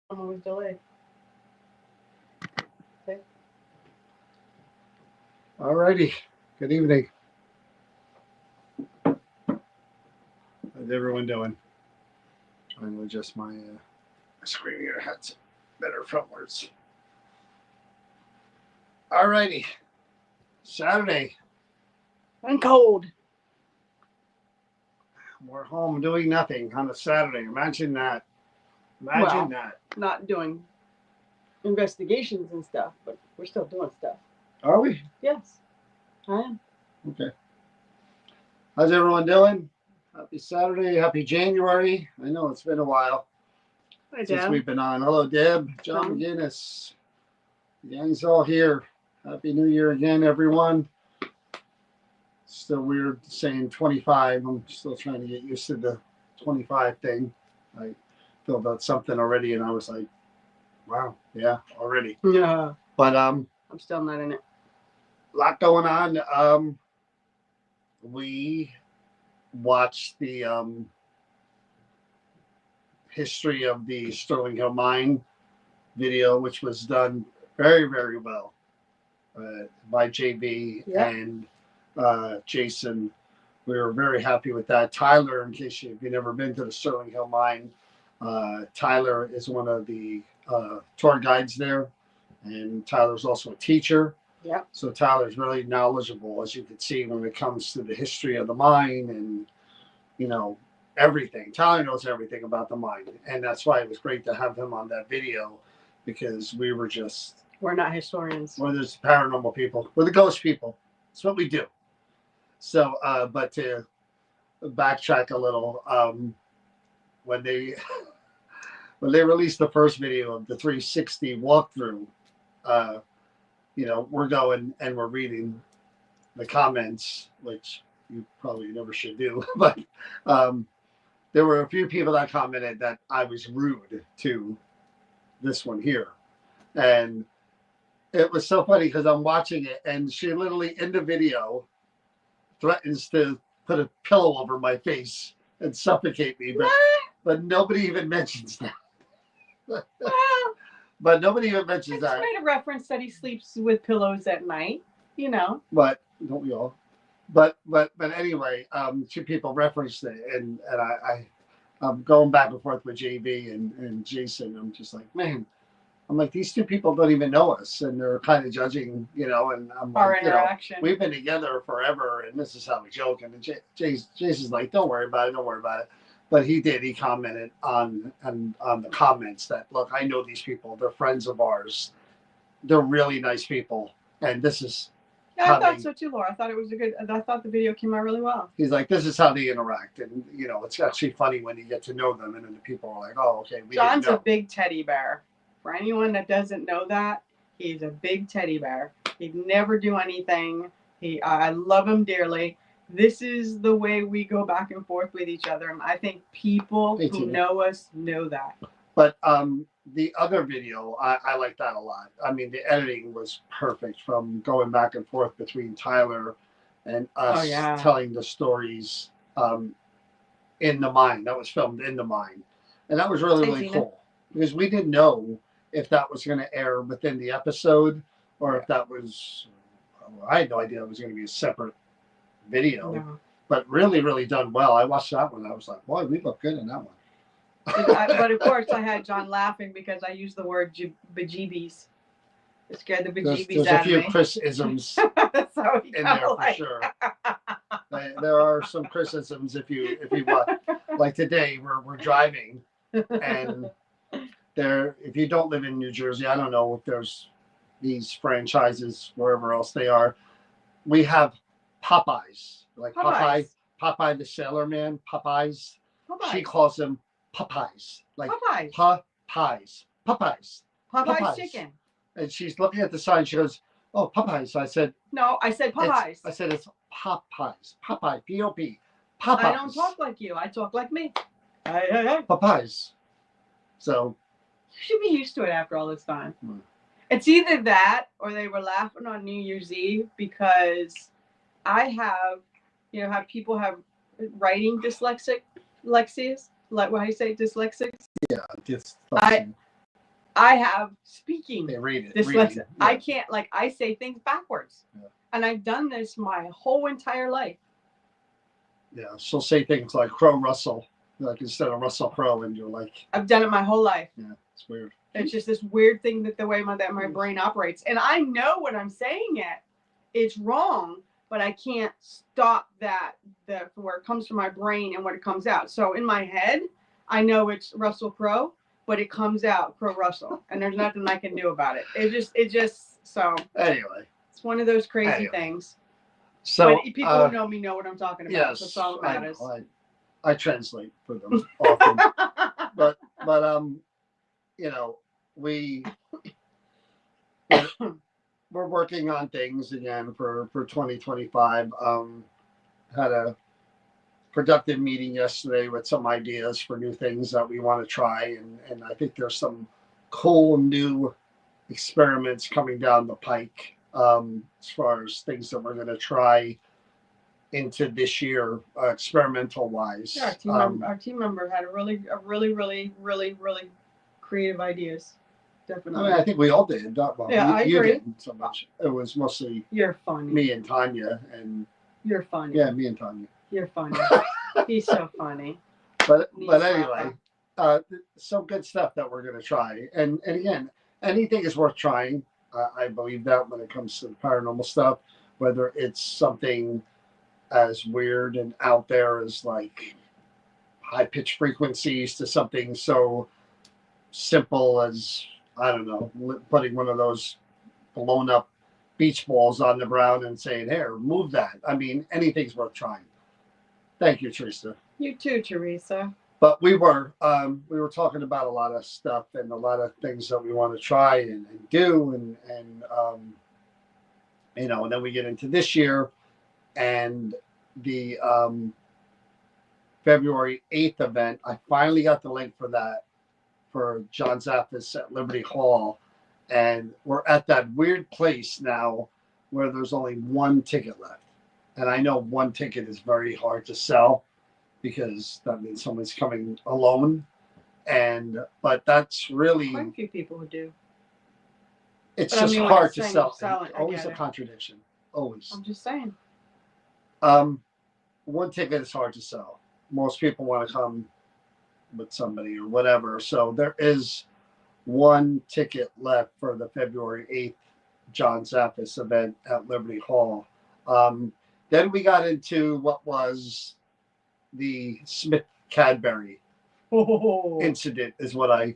Was delayed. Okay. All righty. Good evening. How's everyone doing? Trying to adjust my screen here. Had some better frontwards. All righty. Saturday. And cold. We're home doing nothing on a Saturday. Imagine that. Imagine that. Not doing investigations and stuff, but we're still doing stuff. Are we? Yes, I am. Okay. How's everyone doing? Happy Saturday. Happy January. I know it's been a while Hi, since Deb. we've been on. Hello, Deb. John McGinnis. The gang's all here. Happy New Year again, everyone. Still weird saying 25. I'm still trying to get used to the 25 thing. I filled out something already and I was like, wow, yeah, already. Yeah. But I'm still not in it. a lot going on. We watched the history of the Sterling Hill Mine video, which was done very, very well by JB and Jason. We were very happy with that. Tyler, in case you've never been to the Sterling Hill Mine, Tyler is one of the tour guides there, and Tyler's also a teacher. Yeah. So Tyler's really knowledgeable, as you can see, when it comes to the history of the mine and, you know, everything. Tyler knows everything about the mine, and that's why it was great to have him on that video, because we were just... We're not historians. We're just paranormal people. We're the ghost people. That's what we do. So, but to backtrack a little, when they released the first video of the 360 walkthrough, you know, we're going and we're reading the comments, which you probably never should do, but there were a few people that commented that I was rude to this one here. And it was so funny because I'm watching it and she literally in the video threatens to put a pillow over my face and suffocate me, but nobody even mentions that. But nobody even mentions that. I just made a reference that he sleeps with pillows at night, you know. But don't we all? But anyway, two people referenced it, and I'm going back and forth with JB and Jason. I'm just like, man, I'm like, these two people don't even know us, and they're kind of judging, you know. And I'm our like, interaction. You know, we've been together forever, and this is how we joke. And Jason's like, don't worry about it, don't worry about it. But he did. He commented on the comments that, look, I know these people. They're friends of ours. They're really nice people, and this is. Yeah, I thought so too, Laura. I thought it was I thought the video came out really well. He's like, this is how they interact, and you know, it's actually funny when you get to know them, and then the people are like, oh, okay. John's a big teddy bear. For anyone that doesn't know that, he's a big teddy bear. He'd never do anything. I love him dearly. This is the way we go back and forth with each other, and I think people who know us know that. But the other video, I like that a lot. I mean, the editing was perfect, from going back and forth between Tyler and us telling the stories in the mine. That was filmed in the mine, and that was really cool, because we didn't know if that was going to air within the episode or if that was. I had no idea it was going to be a separate video, but really done well. I watched that one. I was like, boy, we look good in that one. But of course, I had John laughing because I used the word bejeebies. It scared the bejeebies out of me. There's a few Chris-isms so in there for sure. There are some Chris-isms if you watch. Like today, we're driving, and if you don't live in New Jersey, I don't know if there's these franchises wherever else they are. We have Popeyes, like Popeye the Sailor Man, Popeyes. She calls them Popeyes, like Popeyes chicken. And she's looking at the sign. She goes, "Oh, Popeyes." I said, "No, I said Popeyes." I said it's Popeyes. Popeye, P-O-P. Popeyes. I don't talk like you. I talk like me. Hey. Popeyes. So you should be used to it after all this time. It's either that or they were laughing on New Year's Eve because I have, how people have writing dyslexics. Like what I say, dyslexics. Yeah, I have speaking They read it. dyslexia. Reading, yeah. I can't, like, I say things backwards. Yeah. And I've done this my whole entire life. Yeah, she'll say things like Crow Russell, like instead of Russell Crowe, and you're like, I've done it my whole life. yeah, it's weird. It's just this weird thing that the way that my brain operates. And I know when I'm saying it's wrong, but I can't stop that from where it comes from my brain and when it comes out. So in my head, I know it's Russell Crowe, but it comes out Crow Russell, and there's nothing I can do about it. It just so Anyway, it's one of those crazy things. So but people who know me know what I'm talking about. Yes, So that's all that matters. I translate for them often, but you know, we're working on things again for 2025. Had a productive meeting yesterday with some ideas for new things that we want to try, and I think there's some cool new experiments coming down the pike, as far as things that we're going to try into this year, experimental wise. Yeah, our team member had a really creative ideas. Definitely. I mean, I think we all did. Well, yeah, I you agree. Didn't so much. It was mostly You're funny. Me and Tanya, and you're funny. Yeah, me and Tanya. You're funny. He's so funny. But anyway, some good stuff that we're going to try, and again, anything is worth trying. I believe that when it comes to the paranormal stuff, whether it's something as weird and out there as like high pitched frequencies to something so simple as, I don't know, putting one of those blown up beach balls on the ground and saying, "Here, move that." I mean, anything's worth trying. Thank you, Teresa. You too, Teresa. But we were talking about a lot of stuff and a lot of things that we want to try and do, and and then we get into this year, and the February 8th event. I finally got the link for that, for John Zaffis at Liberty Hall, and we're at that weird place now where there's only one ticket left, and I know one ticket is very hard to sell because that means someone's coming alone, but that's really quite a few people who do. It's just hard to sell. Always a contradiction. Always. I'm just saying. One ticket is hard to sell. Most people want to come with somebody or whatever. So there is one ticket left for the February 8th John Zaffis event at Liberty Hall. Then we got into what was the Smith Cadbury incident, is what I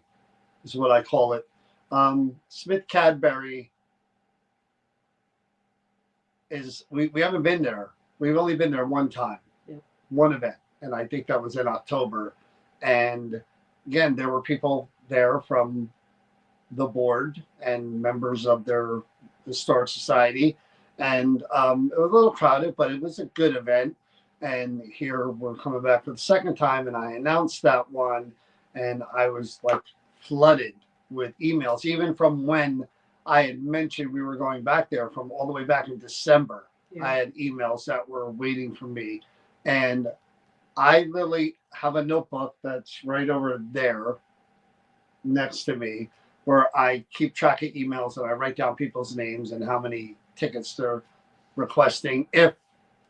call it. Smith Cadbury is we haven't been there. We've only been there one time, one event, and I think that was in October. And again, there were people there from the board and members of their historic society, and it was a little crowded, but it was a good event. And here we're coming back for the second time, and I announced that one, and I was like flooded with emails, even from when I had mentioned we were going back there, from all the way back in December. Yeah. I had emails that were waiting for me, and I literally have a notebook that's right over there next to me where I keep track of emails, and I write down people's names and how many tickets they're requesting, if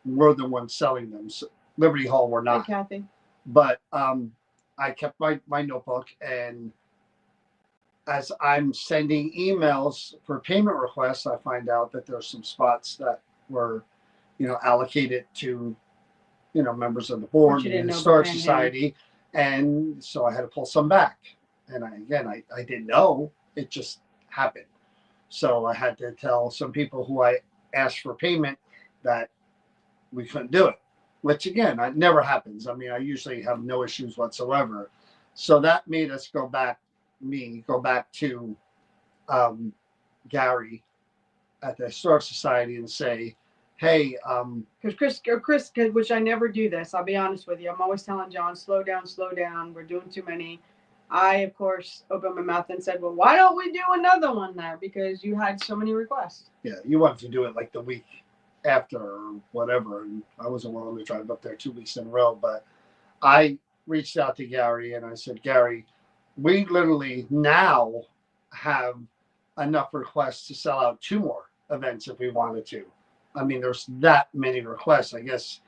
we're the ones selling them. So Liberty Hall, we're not. Hey, Kathy. But I kept my notebook, and as I'm sending emails for payment requests, I find out that there's some spots that were, allocated to, members of the board and the Historic Society. And so I had to pull some back. And I didn't know. It just happened. So I had to tell some people who I asked for payment that we couldn't do it, which again, it never happens. I mean, I usually have no issues whatsoever. So that made us go back to Gary at the Historic Society and say, hey, because Chris, which I never do this, I'll be honest with you. I'm always telling John, slow down. We're doing too many. I, of course, opened my mouth and said, well, why don't we do another one there? Because you had so many requests. Yeah, you wanted to do it like the week after or whatever. And I wasn't willing to drive up there 2 weeks in a row. But I reached out to Gary and I said, Gary, we literally now have enough requests to sell out 2 more events if we wanted to. I mean, there's that many requests. I guess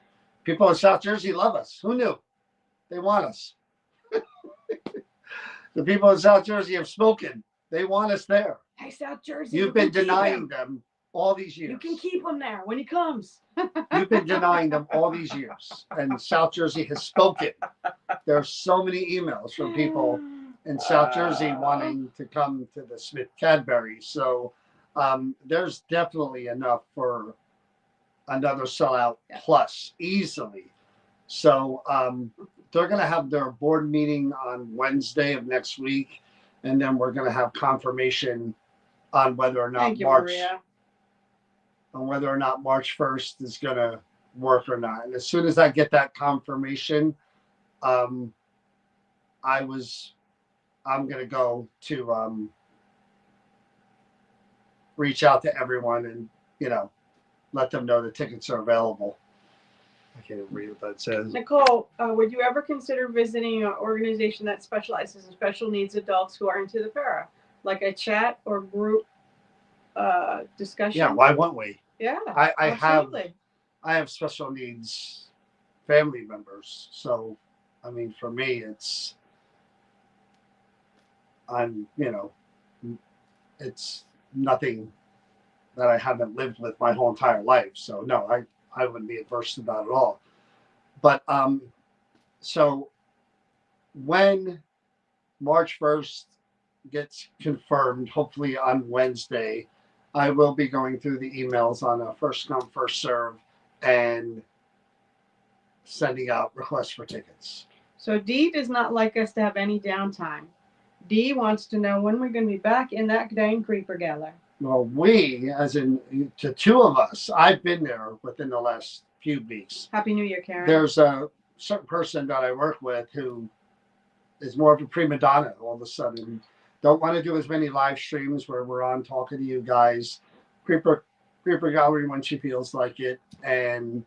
people in South Jersey love us. Who knew? They want us. The people in South Jersey have spoken. They want us there. Hey, South Jersey, You've been denying them all these years. You can keep him there when he comes. You've been denying them all these years, and South Jersey has spoken. There's so many emails from people in South Jersey wanting to come to the Smith Cadbury. So there's definitely enough for another sellout plus easily. So they're going to have their board meeting on Wednesday of next week, and then we're going to have confirmation on whether or not March 1st is going to work or not. And as soon as I get that confirmation, I'm going to go to reach out to everyone and, let them know the tickets are available. I can't even read what that says. Nicole, would you ever consider visiting an organization that specializes in special needs adults who are into the para, like a chat or group discussion? Yeah, why wouldn't we? Yeah, I have special needs family members, so I mean, for me, it's nothing that I haven't lived with my whole entire life. So no, I wouldn't be adverse to that at all. But so when March 1st gets confirmed, hopefully on Wednesday, I will be going through the emails on a first come, first serve and sending out requests for tickets. So Dee does not like us to have any downtime. Dee wants to know when we're going to be back in that dang creeper gala. Well, we, as in to 2 of us, I've been there within the last few weeks. Happy New Year, Karen. There's a certain person that I work with who is more of a prima donna all of a sudden. Don't want to do as many live streams where we're on talking to you guys. Creeper Gallery when she feels like it. And,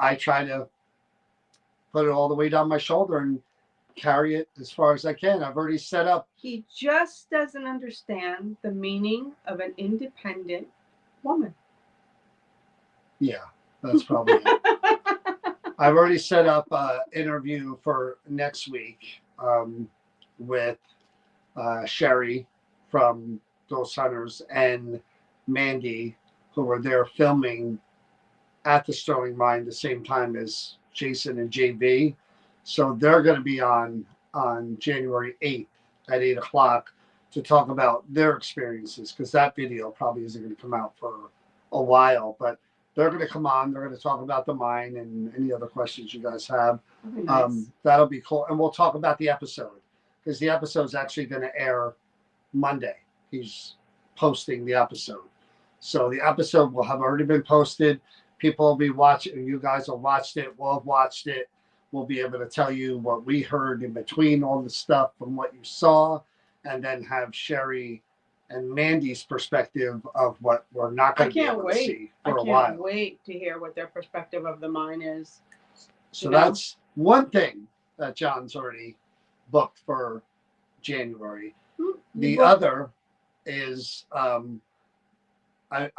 I try to put it all the way down my shoulder and carry it as far as I can. I've already set up. He just doesn't understand the meaning of an independent woman. Yeah, that's probably it. I've already set up an interview for next week with Sherry from Ghost Hunters and Mandy, who were there filming at the Sterling Mine the same time as Jason and JB. So they're going to be on January 8th at 8 o'clock to talk about their experiences, because that video probably isn't going to come out for a while. But they're going to come on. They're going to talk about the mine and any other questions you guys have. Nice. That'll be cool. And we'll talk about the episode, because the episode's actually going to air Monday. He's posting the episode. So the episode will have already been posted. People will be watching. You guys will watch it. We'll have watched it. We'll be able to tell you what we heard in between all the stuff from what you saw, and then have Sherry and Mandy's perspective of what we're not going to be able to see for a while. I can't wait to hear what their perspective of the mine is. So that's one thing that John's already booked for January. The other is I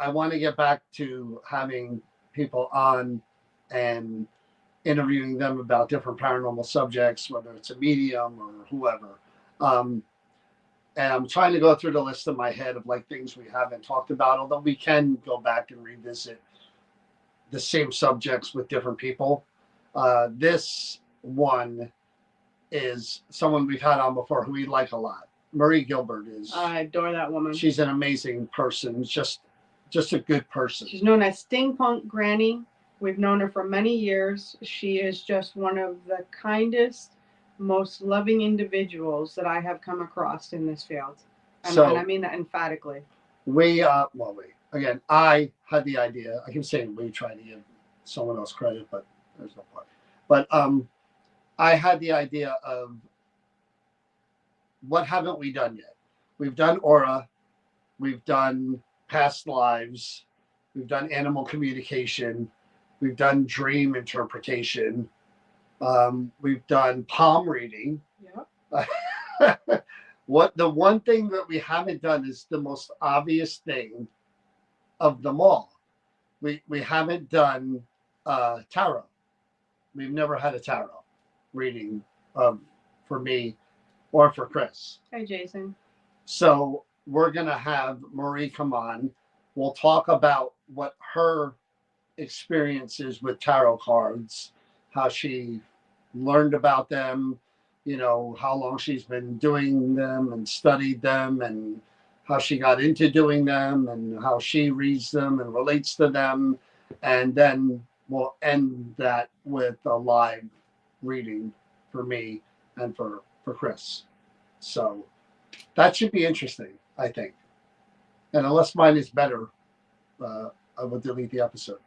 want to get back to having people on and interviewing them about different paranormal subjects, whether it's a medium or whoever. And I'm trying to go through the list in my head of like things we haven't talked about, although we can go back and revisit the same subjects with different people. This one is someone we've had on before who we like a lot. Marie Gilbert is. I adore that woman. She's an amazing person. Just a good person. She's known as Steampunk Granny. We've known her for many years. She is just one of the kindest, most loving individuals that I have come across in this field. And I mean that emphatically. I had the idea. I keep saying we, trying to give someone else credit, but there's no point. But I had the idea of what haven't we done yet? We've done aura. We've done past lives. We've done animal communication. We've done dream interpretation. We've done palm reading. Yep. What the one thing that we haven't done is the most obvious thing of them all. We haven't done tarot. We've never had a tarot reading for me or for Chris. Hey, Jason. So we're gonna have Marie come on. We'll talk about what her experiences with tarot cards, how she learned about them, how long she's been doing them and studied them, and how she got into doing them, and how she reads them and relates to them. And then we'll end that with a live reading for me and for Chris. So that should be interesting, I think. And unless mine is better, I will delete the episode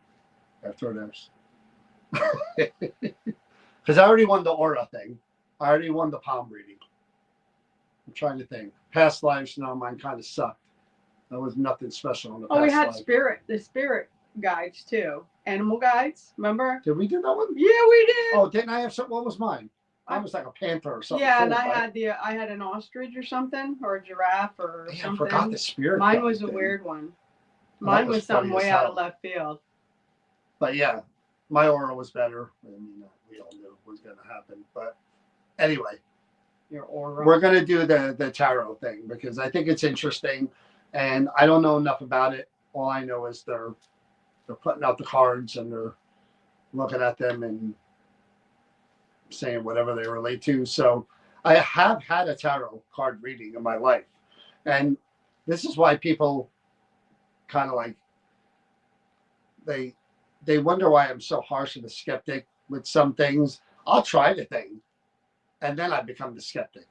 after it airs. Because I already won the aura thing. I already won the palm reading. I'm trying to think. Past lives, no, mine kind of sucked. There was nothing special on the past Oh, we had life. the spirit guides too. Animal guides, remember? Did we do that one? Yeah, we did. Oh, didn't I have something? What was mine? I was like a panther or something. Yeah, cool, and I right? had I had an ostrich or something, or a giraffe or Yeah, something. I forgot the spirit. Mine was a thing. weird one. Well, Mine was something way out of left field. But yeah, my aura was better. I mean, we all knew it was going to happen. But anyway, your aura. We're going to do the tarot thing because I think it's interesting, and I don't know enough about it. All I know is they're putting out the cards and they're looking at them and saying whatever they relate to. So I have had a tarot card reading in my life, and this is why people kind of like they wonder why I'm so harsh and a skeptic with some things. I'll try the thing, and then I become the skeptic.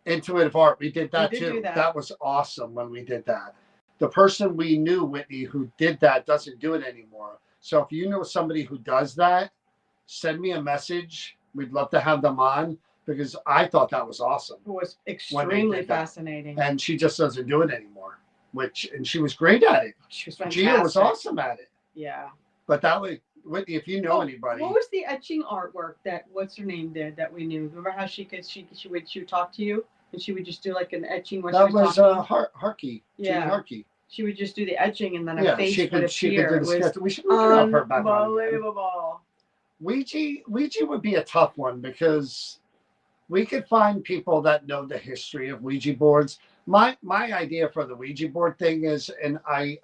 Intuitive art, we did that too. That was awesome when we did that. The person we knew, Whitney, who did that doesn't do it anymore. So if you know somebody who does that, send me a message. We'd love to have them on because I thought that was awesome. It was extremely fascinating. And she just doesn't do it anymore. And she was great at it. She was fantastic. Gia was awesome at it. Yeah. But that was Whitney, if you know anybody. What was the etching artwork that what's her name did that we knew? Remember how she would talk to you and she would just do like an etching when that she was talking? Harkey. Yeah. Harkey. She would just do the etching and then a face would appear. She could do the sketch. We should look her back. Unbelievable. Ouija would be a tough one because we could find people that know the history of Ouija boards. My idea for the Ouija board thing is, and I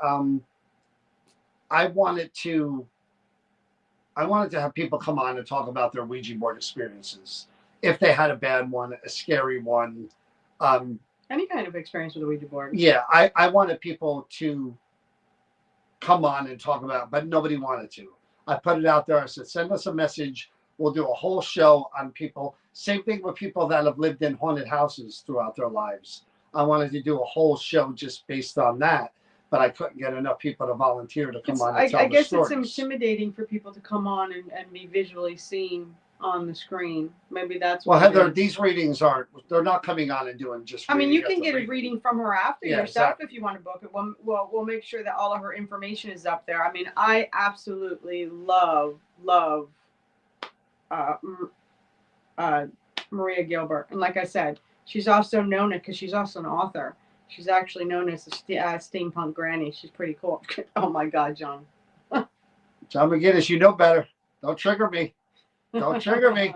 wanted to have people come on and talk about their Ouija board experiences. If they had a bad one, a scary one. Any kind of experience with a Ouija board. Yeah, I wanted people to come on and talk about, but nobody wanted to. I put it out there. I said, send us a message. We'll do a whole show on people. Same thing with people that have lived in haunted houses throughout their lives. I wanted to do a whole show just based on that, but I couldn't get enough people to volunteer to come on and tell I guess the stories. It's intimidating for people to come on and be visually seen on the screen. Maybe that's what Heather, these readings they're not coming on and doing just I mean, you can get a reading from her after yourself exactly. If you want to book it. We'll make sure that all of her information is up there. I mean, I absolutely love Maria Gilbert. And like I said, she's also known because she's also an author. She's actually known as the Steampunk Granny. She's pretty cool. Oh my God, John. John McGinnis, you know better. Don't trigger me. Don't trigger me.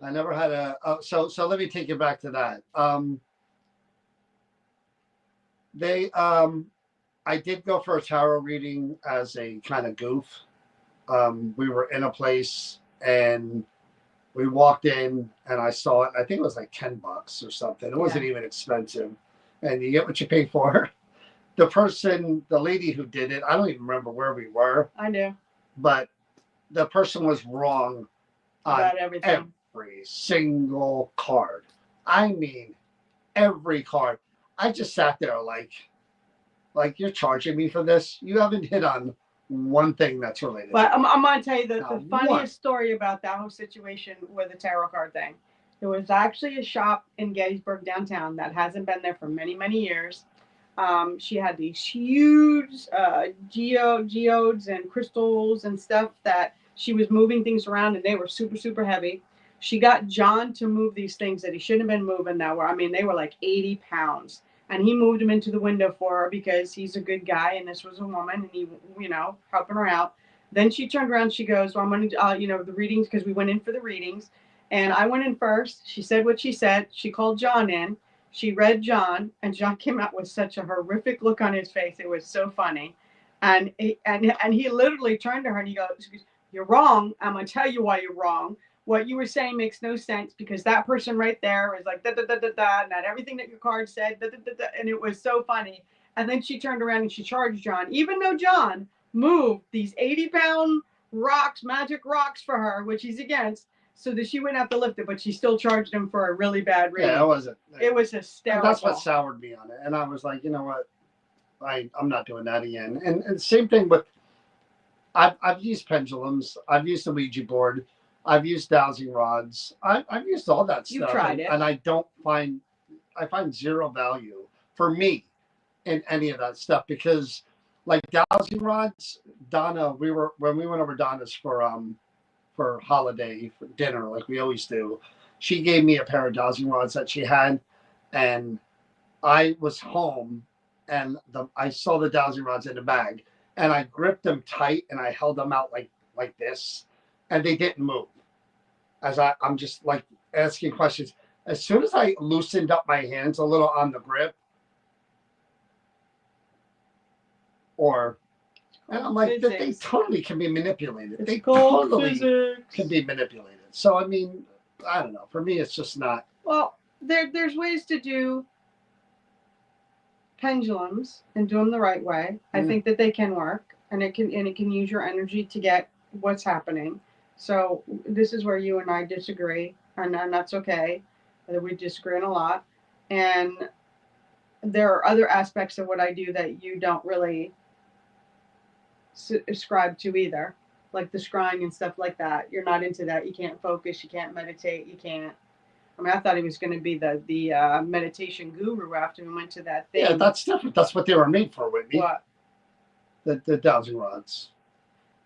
I never had so let me take you back to that. I did go for a tarot reading as a kind of goof. We were in a place and we walked in and I saw it. I think it was like $10 or something. It wasn't even expensive. And you get what you pay for. The lady who did it, I don't even remember where we were. I do. But the person was wrong about everything. Every single card. I mean, every card. I just sat there like you're charging me for this. You haven't hit on one thing that's related. But I'm going to tell you the funniest story about that whole situation with the tarot card thing. There was actually a shop in Gettysburg downtown that hasn't been there for many, many years. She had these huge geodes and crystals and stuff that she was moving things around, and they were super, super heavy. She got John to move these things that he shouldn't have been moving that were, I mean, they were like 80 pounds. And he moved them into the window for her because he's a good guy and this was a woman and he, helping her out. Then she turned around. She goes, well, I'm going to, the readings, because we went in for the readings. And I went in first. She said what she said. She called John in. She read John, and John came out with such a horrific look on his face. It was so funny. And he literally turned to her and he goes, "You're wrong. I'm going to tell you why you're wrong. What you were saying makes no sense because that person right there is like da da da da da, not everything that your card said, da da da da," and it was so funny. And then she turned around and she charged John, even though John moved these 80-pound rocks, magic rocks for her, which he's against, so that she wouldn't have to lift it, but she still charged him for a really bad reading. Yeah, it wasn't. It was And hysterical. that's what soured me on it. And I was like, you know what? I'm not doing that again. And same thing with, I've used pendulums. I've used the Ouija board. I've used dowsing rods. I've used all that stuff. You've tried it. And I find zero value for me in any of that stuff because like dowsing rods, Donna, when we went over Donna's for holiday for dinner, like we always do, she gave me a pair of dowsing rods that she had, and I was home, and I saw the dowsing rods in the bag, and I gripped them tight, and I held them out like this, and they didn't move. As I'm just like asking questions. As soon as I loosened up my hands a little on the grip, and I'm like, they totally can be manipulated. It's they called totally physics. can be manipulated. So I mean, I don't know. For me, it's just not. Well, there's ways to do pendulums and do them the right way. I think that they can work, and it can use your energy to get what's happening. So this is where you and I disagree, and that's okay. We disagree on a lot, and there are other aspects of what I do that you don't really ascribe to either, like the scrying and stuff like that. You're not into that. You can't focus. You can't meditate. You can't. I mean, I thought he was going to be the meditation guru after we went to that thing. Yeah, that's different. That's what they were made for, Whitney. What? The dowsing rods.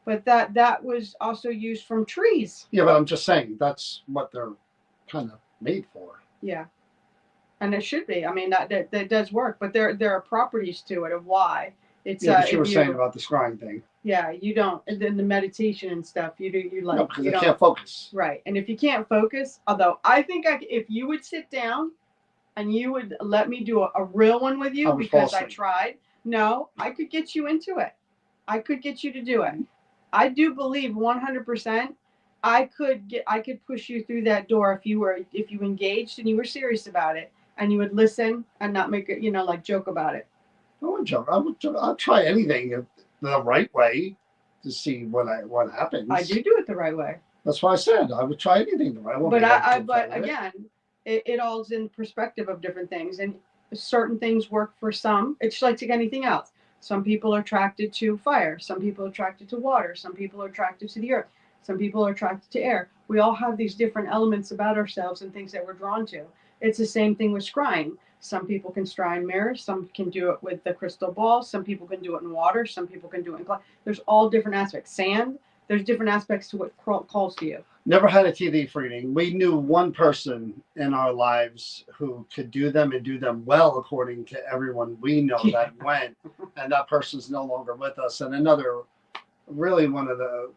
But that was also used from trees. Yeah, but I'm just saying that's what they're kind of made for. Yeah, and it should be. I mean, that does work, but there are properties to it of why. It's yeah, but you were saying about the scrying thing. Yeah, you don't. And then the meditation and stuff, you like. No, because I can't focus. Right, and if you can't focus, although I think if you would sit down, and you would let me do a real one with you because I tried. No, I could get you into it. I could get you to do it. I do believe 100%. I could push you through that door if you engaged and you were serious about it and you would listen and not make it, like joke about it. I wouldn't joke. I'll try anything the right way to see what happens. I do it the right way. That's why I said I would try anything the right way. But again, it all's in perspective of different things, and certain things work for some. It's like anything else. Some people are attracted to fire. Some people are attracted to water. Some people are attracted to the earth. Some people are attracted to air. We all have these different elements about ourselves and things that we're drawn to. It's the same thing with scrying. Some people can scry in mirrors. Some can do it with the crystal ball. Some people can do it in water. Some people can do it in glass. There's all different aspects. Sand. There's different aspects to what calls to you. Never had a TV reading. We knew one person in our lives who could do them and do them well, according to everyone we know that went, and that person's no longer with us. And another, really one of the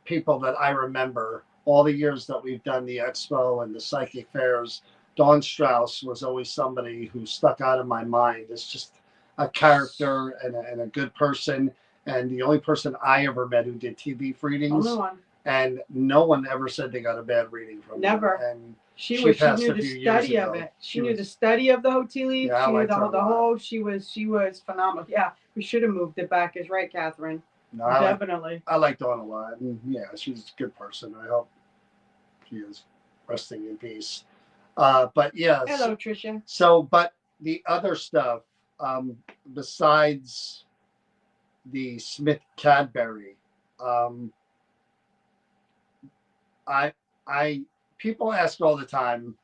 people that I remember all the years that we've done the expo and the psychic fairs, Dawn Strauss was always somebody who stuck out in my mind. It's just a character and a good person. And the only person I ever met who did TV readings. Only one. And no one ever said they got a bad reading from Never. her. And she knew the study of it. She knew the study of the Hoti leaf. Yeah, she knew the whole. She was phenomenal. Yeah, we should have moved it back. Is right, Catherine. No, definitely. I like Dawn a lot. And yeah, she's a good person. I hope she is resting in peace. But yes. Hello, Tricia. So, but the other stuff, besides the Smith Cadbury, people ask all the time,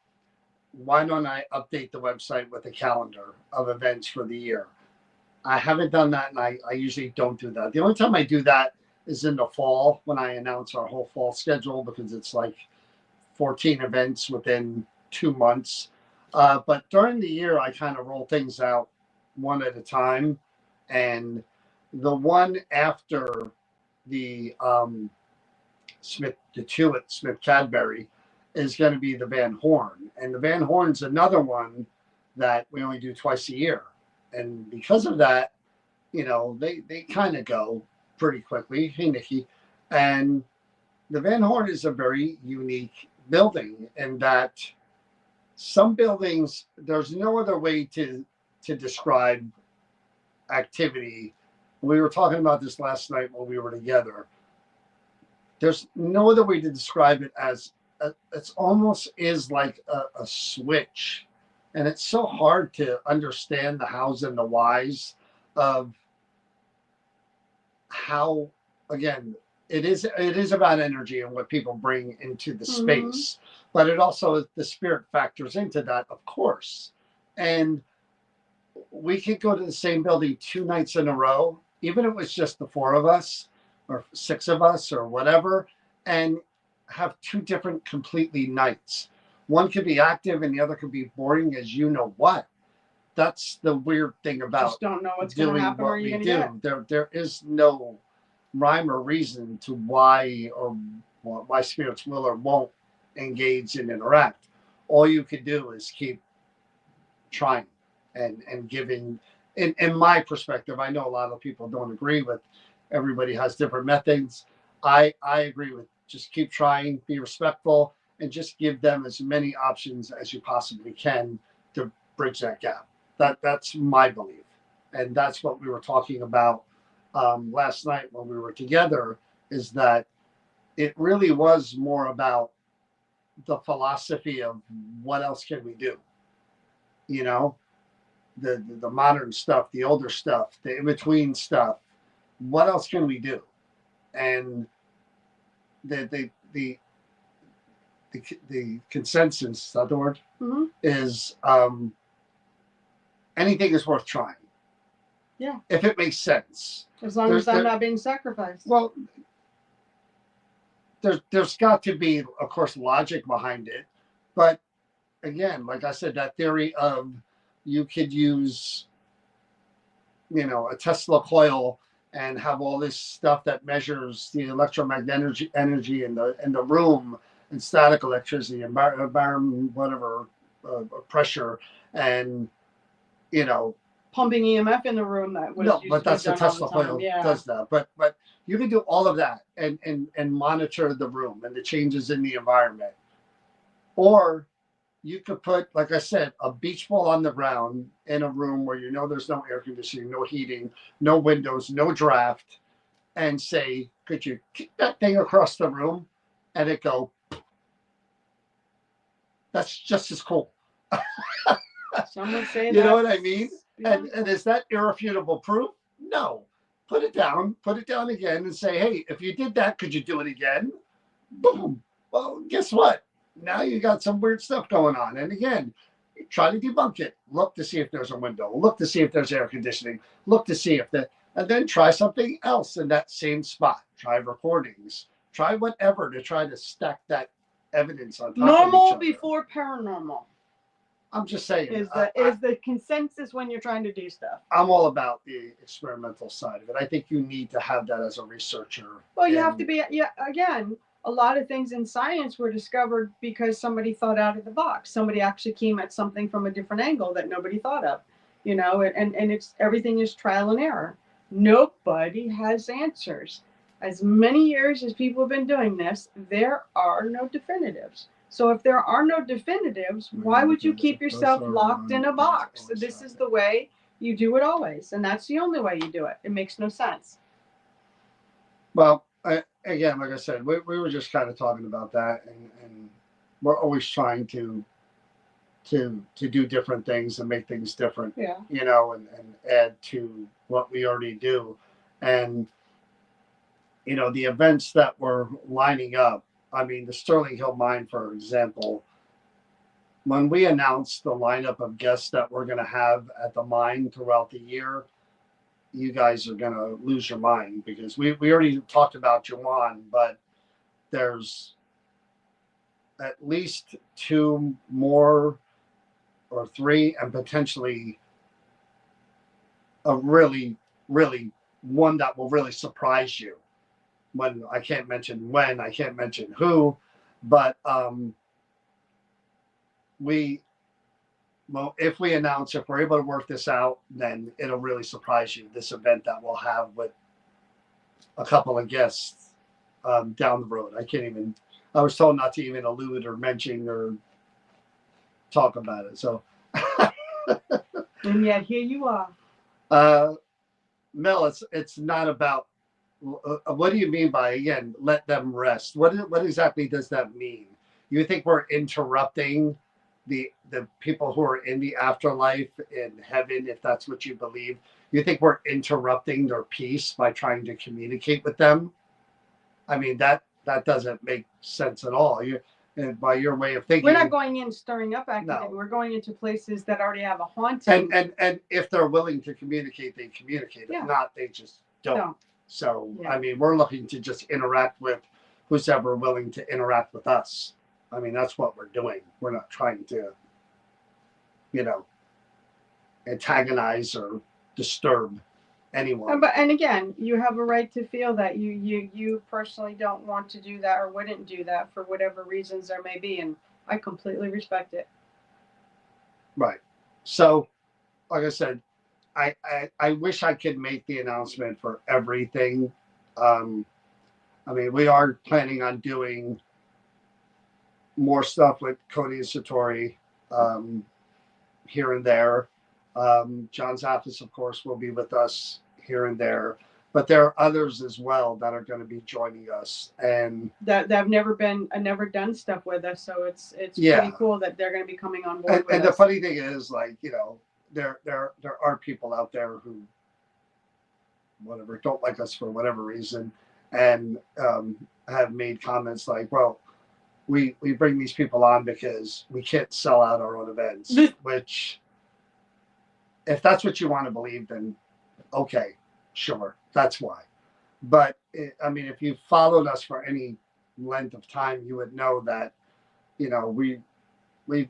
why don't I update the website with a calendar of events for the year? I haven't done that, and I usually don't do that. The only time I do that is in the fall when I announce our whole fall schedule, because it's like 14 events within 2 months. But during the year, I kind of roll things out one at a time. And the one after the the two at Smith Cadbury is going to be the Van Horn. And the Van Horn's another one that we only do twice a year. And because of that, they kind of go pretty quickly. Hey, Nikki. And the Van Horn is a very unique building in that some buildings, there's no other way to describe activity. We were talking about this last night when we were together. There's no other way to describe it as it's almost is like a switch. And it's so hard to understand the hows and the whys of how, again, it is about energy and what people bring into the space, but it also, the spirit factors into that, of course. And we could go to the same building 2 nights in a row, even if it was just the four of us or six of us or whatever, and have two different completely nights. One could be active and the other could be boring as you know what. That's the weird thing about just don't know what's going to happen or you're going to get. There is no rhyme or reason to why spirits will or won't engage and interact. All you can do is keep trying and giving. In my perspective, I know a lot of people don't agree with. Everybody has different methods. I agree with just keep trying, be respectful, and just give them as many options as you possibly can to bridge that gap. That's my belief, and that's what we were talking about last night when we were together. Is that it really was more about the philosophy of what else can we do? You know, the modern stuff, the older stuff, the in between stuff. What else can we do? And the consensus, is that the word? Is anything is worth trying. Yeah. If it makes sense. As long as I'm not being sacrificed. Well, there's got to be, of course, logic behind it. But again, like I said, that theory of you could use, a Tesla coil and have all this stuff that measures the electromagnetic energy in the room and static electricity, environment, whatever, pressure, and pumping EMF in the room that was no, but that's the Tesla coil does that. But you can do all of that and monitor the room and the changes in the environment. Or you could put, like I said, a beach ball on the ground in a room where there's no air conditioning, no heating, no windows, no draft, and say, could you kick that thing across the room and it go? That's just as cool. Some would say you know what I mean? Yeah. And is that irrefutable proof? No. Put it down again and say, hey, if you did that, could you do it again? Boom. Well, guess what? Now you got some weird stuff going on. And again, try to debunk it. Look to see if there's a window. Look to see if there's air conditioning. Look to see if and then try something else in that same spot. Try recordings. Try whatever to try to stack that evidence on top normal of each other. Before paranormal. I'm just saying. Is the consensus when you're trying to do stuff? I'm all about the experimental side of it. I think you need to have that as a researcher. Well, you have to be. Yeah. Again, a lot of things in science were discovered because somebody thought out of the box. Somebody actually came at something from a different angle that nobody thought of. And it's everything is trial and error. Nobody has answers. As many years as people have been doing this, there are no definitives. So if there are no definitives, why would you keep yourself locked in a box? This is the way you do it always, and that's the only way you do it. It makes no sense. Well, again, like I said, we were just kind of talking about that, and we're always trying to do different things and make things different. Yeah. And add to what we already do, and the events that were lining up. I mean, the Sterling Hill Mine, for example, when we announced the lineup of guests that we're going to have at the mine throughout the year, you guys are going to lose your mind because we already talked about Jawan, but there's at least two more or three, and potentially a really one that will really surprise you. When I can't mention who, but we well, if we announce, if we're able to work this out, then it'll really surprise you. This event that we'll have with a couple of guests down the road. I can't even. I was told not to even allude or mention or talk about it. So, And yet here you are. uh, Mel, it's not about. What do you mean by again? Let them rest. What exactly does that mean? You think we're interrupting the people who are in the afterlife in heaven, if that's what you believe? You think we're interrupting their peace by trying to communicate with them? I mean that doesn't make sense at all. You and by your way of We're not thinking, going in stirring up activity. no. We're going into places that already have a haunting. And if they're willing to communicate, they communicate. Yeah. If not, they just don't. No. So Yeah. I mean, we're looking to just interact with who's ever willing to interact with us. I mean, that's what we're doing. We're not trying to, you know, antagonize or disturb anyone. And again, you have a right to feel that you personally don't want to do that or wouldn't do that for whatever reasons there may be, and I completely respect it. Right. So, like I said, I wish I could make the announcement for everything. Um, I mean, we are planning on doing more stuff with Cody and Satori um, here and there. John Zaffis, of course, will be with us here and there. But there are others as well that are going to be joining us, and that have never done stuff with us, so it's yeah, pretty cool that they're going to be coming on board with and us. the funny thing is, like, you know, there are people out there who whatever don't like us for whatever reason, and have made comments like, well, we bring these people on because we can't sell out our own events. Which, if that's what you want to believe, then okay, sure, that's why. But I mean, if you followed us for any length of time, you would know that, you know, we we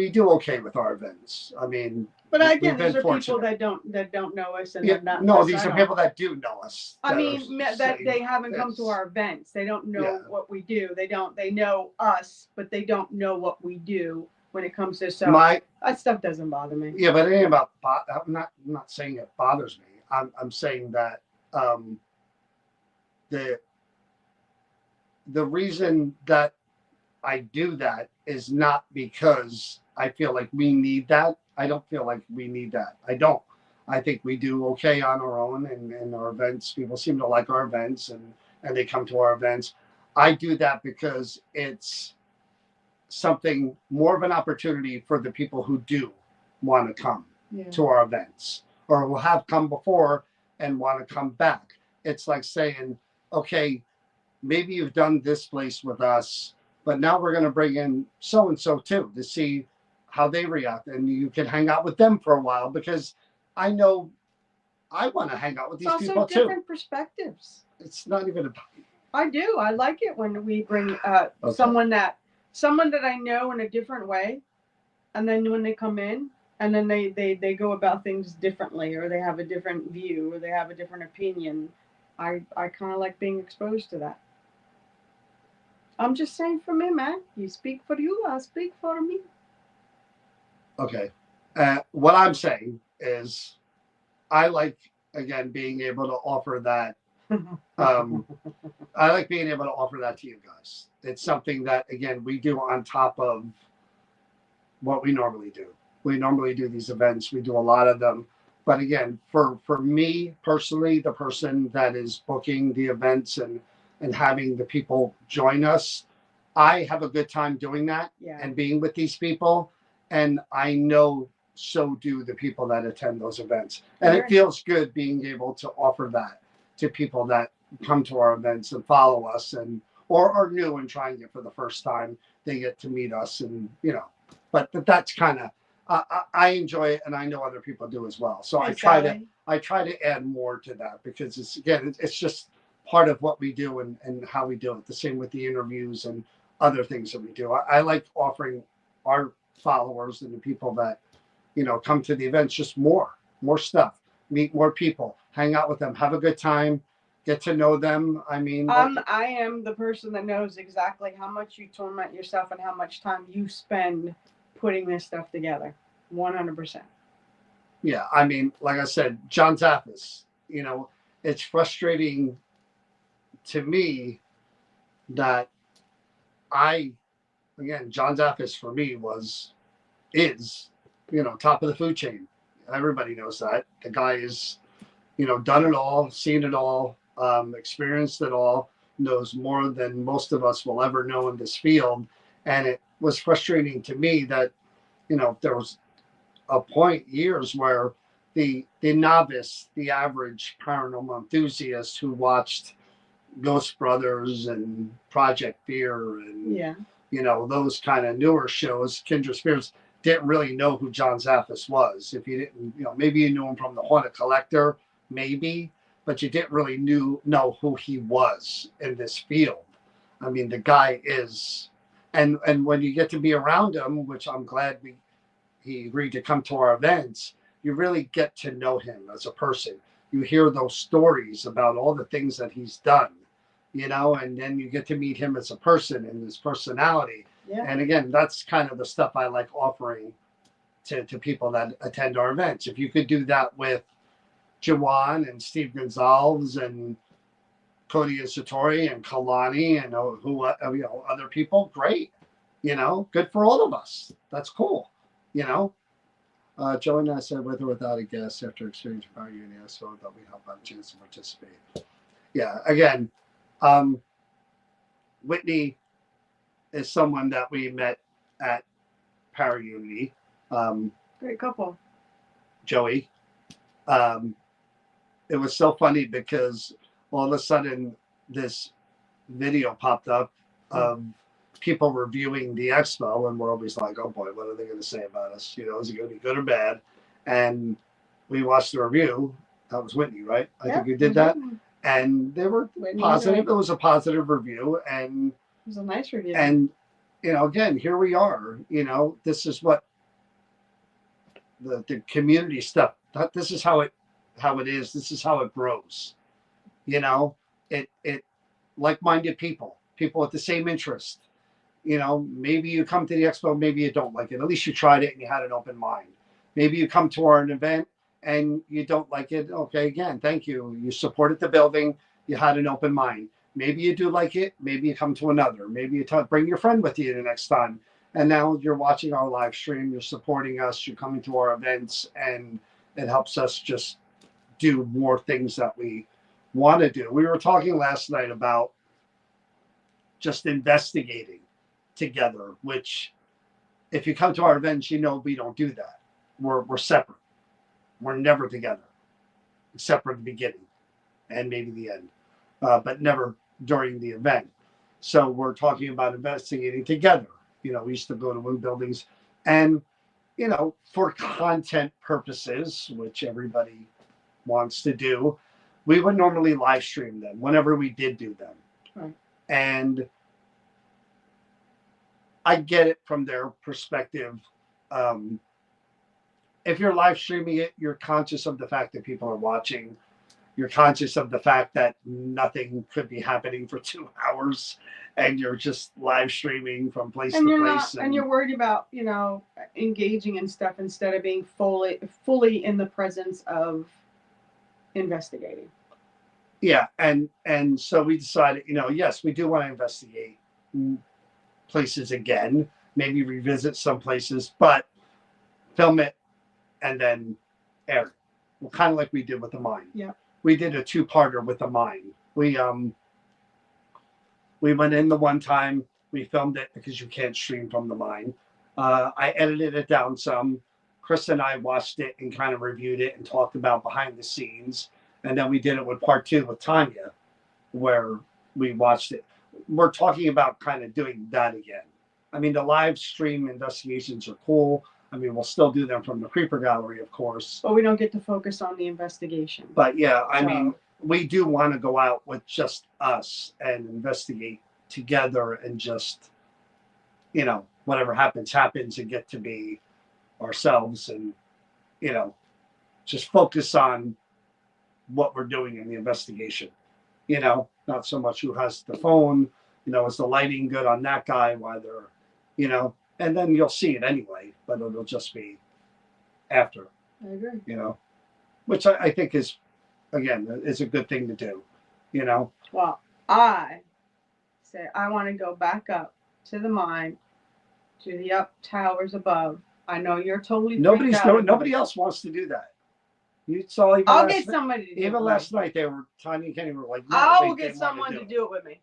do okay with our events. I mean, but again, these are people that don't know us and yeah, not. no, these are people that do know us. I mean, that they haven't come to our events. They don't know what we do. They know us, but they don't know what we do when it comes to that stuff doesn't bother me. Yeah, but it ain't about. I'm not saying it bothers me. I'm saying that the reason that I do that is not because I feel like we need that. I don't feel like we need that. I don't. I think we do okay on our own, and our events. People seem to like our events, and they come to our events. I do that because it's something more of an opportunity for the people who do want to come to our events, or will have come before and want to come back. It's like saying, okay, maybe you've done this place with us, but now we're going to bring in so and so too to see how they react, and you can hang out with them for a while, because I know I want to hang out with these people too. Different perspectives. It's not even about. I do. I like it when we bring someone that I know in a different way, and then when they come in, and then they go about things differently, or they have a different view, or they have a different opinion. I kind of like being exposed to that. I'm just saying for me, man. You speak for you, I speak for me. Okay. What I'm saying is, I like, again, being able to offer that. I like being able to offer that to you guys. It's something that, again, we do on top of what we normally do. We normally do these events. We do a lot of them. But again, for me personally, the person that is booking the events and having the people join us, I have a good time doing that and being with these people. And I know so do the people that attend those events. And it feels good being able to offer that to people that come to our events and follow us, and or are new and trying it for the first time. They get to meet us, and you know, but that's kind of I enjoy it, and I know other people do as well. So I try to add more to that, because it's just part of what we do and how we do it. The same with the interviews and other things that we do. I like offering our followers and the people that come to the events just more stuff, meet more people, hang out with them, have a good time, get to know them. I mean, I am the person that knows exactly how much you torment yourself and how much time you spend putting this stuff together. 100%. yeah, I mean, like I said, John Zaffis, it's frustrating to me that I, again, John Zaffis for me is, top of the food chain. Everybody knows that. The guy is, done it all, seen it all, experienced it all, knows more than most of us will ever know in this field. And it was frustrating to me that, there was a point years where the novice, the average paranormal enthusiast who watched Ghost Brothers and Project Fear and Yeah. those kind of newer shows, Kindred Spirits, didn't really know who John Zaffis was. If you didn't, maybe you knew him from the Haunted Collector, maybe, but you didn't really know who he was in this field. I mean, the guy is, and when you get to be around him, which I'm glad he agreed to come to our events, you really get to know him as a person. You hear those stories about all the things that he's done, and then you get to meet him as a person and his personality. Yeah. And again, that's kind of the stuff I like offering to people that attend our events. If you could do that with Jawan and Steve Gonzalez and Cody and Satori and Kalani and other people, great. Good for all of us. That's cool. You know, Joe and I said with or without a guest after experiencing our union, so that we have a chance to participate. Yeah, again, um, Whitney is someone that we met at Para Unity. Great couple. Joey. Um, it was so funny because all of a sudden this video popped up of people reviewing the expo, and we're always like, oh boy, what are they going to say about us? Is it going to be good or bad? And we watched the review. That was Whitney, right? I think you did that. And they were Whitney, positive. right. It was a positive review. And it was a nice review. And, again, here we are. This is what the community stuff, this is how it is. This is how it grows. It like-minded people with the same interest. Maybe you come to the expo, maybe you don't like it. At least you tried it and you had an open mind. Maybe you come to our event and you don't like it. Okay, again, thank you. You supported the building. You had an open mind. Maybe you do like it. Maybe you come to another. Maybe you bring your friend with you the next time. And now you're watching our live stream. You're supporting us. You're coming to our events, and it helps us just do more things that we want to do. We were talking last night about just investigating together, which if you come to our events, we don't do that. We're separate. We're never together, except for the beginning and maybe the end, but never during the event. So we're talking about investigating together. We used to go to Woo buildings, and for content purposes, which everybody wants to do, we would normally live stream them whenever we did do them. Right. And I get it from their perspective. If you're live streaming it, you're conscious of the fact that people are watching. You're conscious of the fact that nothing could be happening for 2 hours, and you're just live streaming from place to place. And you're worried about engaging in stuff instead of being fully in the presence of investigating. Yeah, and so we decided, yes, we do want to investigate places again, maybe revisit some places, but film it and then air it. Well, kind of like we did with the mine. Yeah. We did a 2-parter with the mine. We went in the one time, we filmed it because you can't stream from the mine. I edited it down some. Chris and I watched it and kind of reviewed it and talked about behind the scenes. And then we did it with part 2 with Tanya, where we watched it. We're talking about kind of doing that again. I mean, the live stream investigations are cool. I mean, we'll still do them from the Creeper Gallery, of course. But we don't get to focus on the investigation. But yeah, I mean, we do want to go out with just us and investigate together and just whatever happens and get to be ourselves and, you know, just focus on what we're doing in the investigation. Not so much who has the phone, is the lighting good on that guy while they're, and then you'll see it anyway, but it'll just be after, I agree. Which I think is, again, is a good thing to do. Well, I say I want to go back up to the mine, to the up towers above. I know you're totally Nobody else wants to do that. You saw even I'll get somebody to do it. Even last night they were Tanya and Kenny were like, no, I will get someone to do it with me.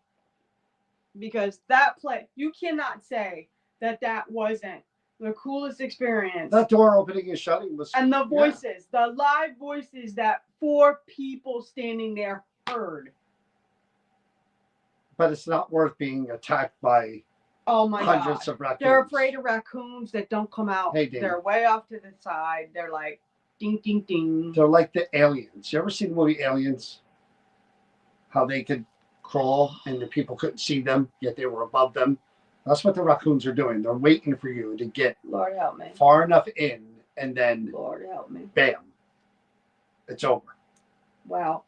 Because that play, you cannot say that wasn't the coolest experience. That door opening and shutting was, and the voices, the live voices that 4 people standing there heard. But it's not worth being attacked by hundreds of raccoons. They're afraid of raccoons that don't come out. Hey, they're way off to the side. They're like, ding, ding, ding. They're like the aliens. You ever seen the movie Aliens? How they could crawl and the people couldn't see them, yet they were above them. That's what the raccoons are doing. They're waiting for you to get Lord help me. far enough in, and then Lord help me. Bam. It's over. Well,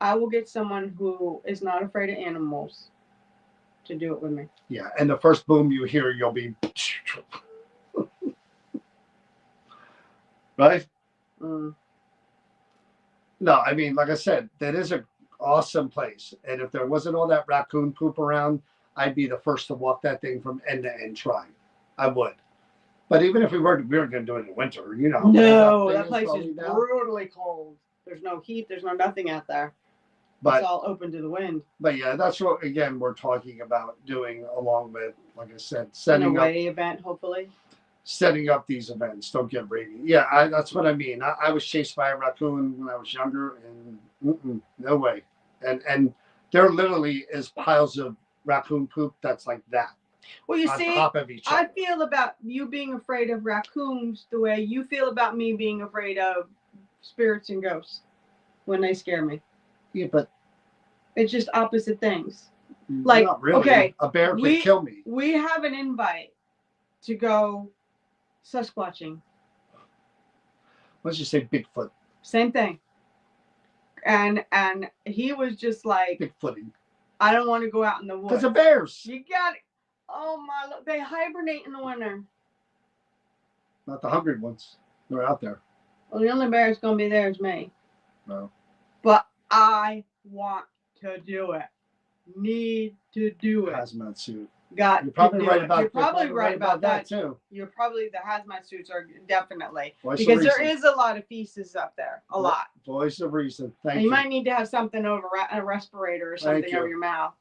I will get someone who is not afraid of animals to do it with me. Yeah, and the first boom you hear, you'll be right? Mm. No, I mean, like I said, that is an awesome place. And if there wasn't all that raccoon poop around, I'd be the first to walk that thing from end to end trying. I would. But even if we weren't going to do it in winter, No, that place is brutally cold. There's no heat. There's no nothing out there. But it's all open to the wind. But yeah, that's what, again, we're talking about doing along with, like I said, setting up event, hopefully. Setting up these events. Don't get rainy. Yeah, that's what I mean. I was chased by a raccoon when I was younger, and no way. And there literally is piles of raccoon poop that's like that. Well, you see, top of each other. I feel about you being afraid of raccoons the way you feel about me being afraid of spirits and ghosts when they scare me. Yeah, but it's just opposite things. Like, not really. Okay, a bear can kill me. We have an invite to go Sasquatching. Let's just say Bigfoot. Same thing. And he was just like Bigfooting. I don't want to go out in the woods. Because of bears. You got it. Oh my! They hibernate in the winter. Not the hungry ones. They're out there. Well, the only bear that's gonna be there is me. No. But I want to do it. Need to do it. Hazmat suit. You're probably right about. You're probably right about that too. You're probably the hazmat suits are definitely Voice because there is a lot of feces up there. A lot. Voice of reason. Thank you. You might need to have something over a respirator or something over your mouth.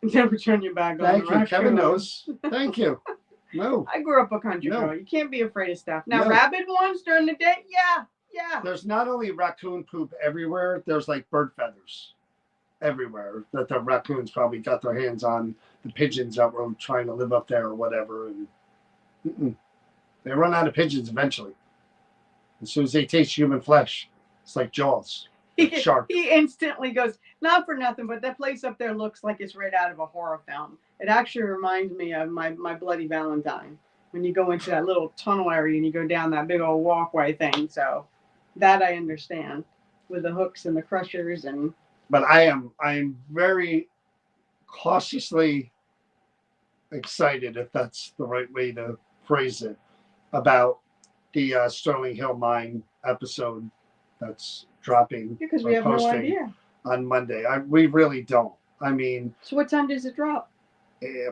Never turn your back on. Thank you. Kevin knows. Thank you. No. I grew up a country girl. You can't be afraid of stuff. Now, rabid ones during the day, yeah. There's not only raccoon poop everywhere. There's like bird feathers everywhere that the raccoons probably got their hands on. The pigeons that were trying to live up there or whatever, and they run out of pigeons eventually. As soon as they taste human flesh, it's like Jaws. Shark. He instantly goes, not for nothing, but that place up there looks like it's right out of a horror film. It actually reminds me of my Bloody Valentine. When you go into that little tunnel area and you go down that big old walkway thing. So that I understand with the hooks and the crushers and. But I'm very cautiously excited, if that's the right way to phrase it, about the Sterling Hill Mine episode that's dropping. Because we have no idea. On Monday. We really don't. I mean. So what time does it drop?